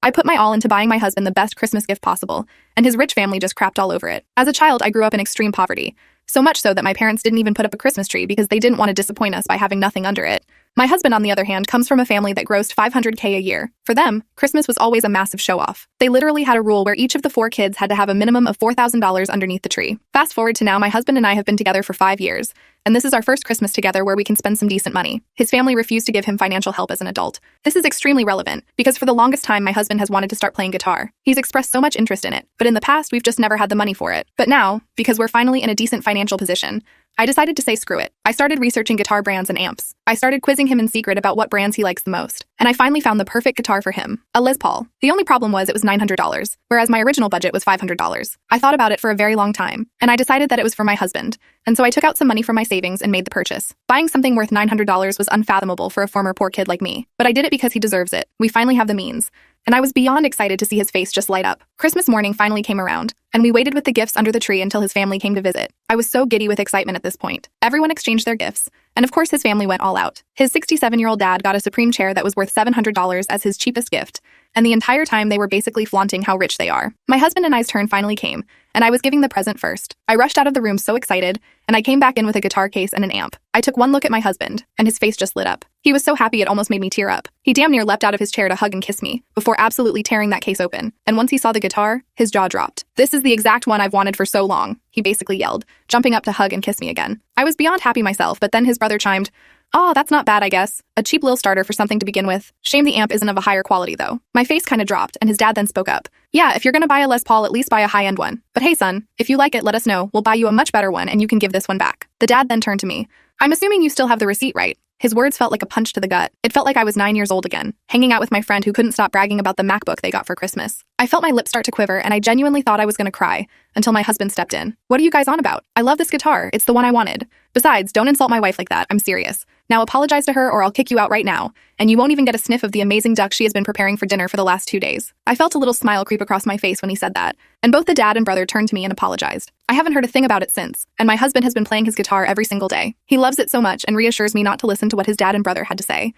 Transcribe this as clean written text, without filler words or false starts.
I put my all into buying my husband the best Christmas gift possible, and his rich family just crapped all over it. As a child, I grew up in extreme poverty, so much so that my parents didn't even put up a Christmas tree because they didn't want to disappoint us by having nothing under it. My husband, on the other hand, comes from a family that grossed $500K a year. For them, Christmas was always a massive show-off. They literally had a rule where each of the 4 kids had to have a minimum of $4,000 underneath the tree. Fast forward to now, my husband and I have been together for 5 years, and this is our first Christmas together where we can spend some decent money. His family refused to give him financial help as an adult. This is extremely relevant, because for the longest time, my husband has wanted to start playing guitar. He's expressed so much interest in it, but in the past, we've just never had the money for it. But now, because we're finally in a decent financial position, I decided to say screw it. I started researching guitar brands and amps. I started quizzing him in secret about what brands he likes the most. And I finally found the perfect guitar for him, a Les Paul. The only problem was it was $900, whereas my original budget was $500. I thought about it for a very long time, and I decided that it was for my husband. And so I took out some money from my savings and made the purchase. Buying something worth $900 was unfathomable for a former poor kid like me, but I did it because he deserves it. We finally have the means. And I was beyond excited to see his face just light up. Christmas morning finally came around, and we waited with the gifts under the tree until his family came to visit. I was so giddy with excitement at this point. Everyone exchanged their gifts, and of course his family went all out. His 67-year-old dad got a Supreme chair that was worth $700 as his cheapest gift, and the entire time they were basically flaunting how rich they are. My husband and I's turn finally came, and I was giving the present first. I rushed out of the room so excited, and I came back in with a guitar case and an amp. I took one look at my husband, and his face just lit up. He was so happy it almost made me tear up. He damn near leapt out of his chair to hug and kiss me, before absolutely tearing that case open. And once he saw the guitar, his jaw dropped. "This is the exact one I've wanted for so long," he basically yelled, jumping up to hug and kiss me again. I was beyond happy myself, but then his brother chimed, "Oh, that's not bad, I guess. A cheap little starter for something to begin with. Shame the amp isn't of a higher quality, though." My face kinda dropped, and his dad then spoke up. "Yeah, if you're gonna buy a Les Paul, at least buy a high-end one. But hey, son, if you like it, let us know. We'll buy you a much better one, and you can give this one back." The dad then turned to me. "I'm assuming you still have the receipt, right?" His words felt like a punch to the gut. It felt like I was 9 years old again, hanging out with my friend who couldn't stop bragging about the MacBook they got for Christmas. I felt my lips start to quiver, and I genuinely thought I was gonna cry, until my husband stepped in. "What are you guys on about? I love this guitar. It's the one I wanted. Besides, don't insult my wife like that. I'm serious. Now apologize to her or I'll kick you out right now, and you won't even get a sniff of the amazing duck she has been preparing for dinner for the last 2 days." I felt a little smile creep across my face when he said that, and both the dad and brother turned to me and apologized. I haven't heard a thing about it since, and my husband has been playing his guitar every single day. He loves it so much and reassures me not to listen to what his dad and brother had to say.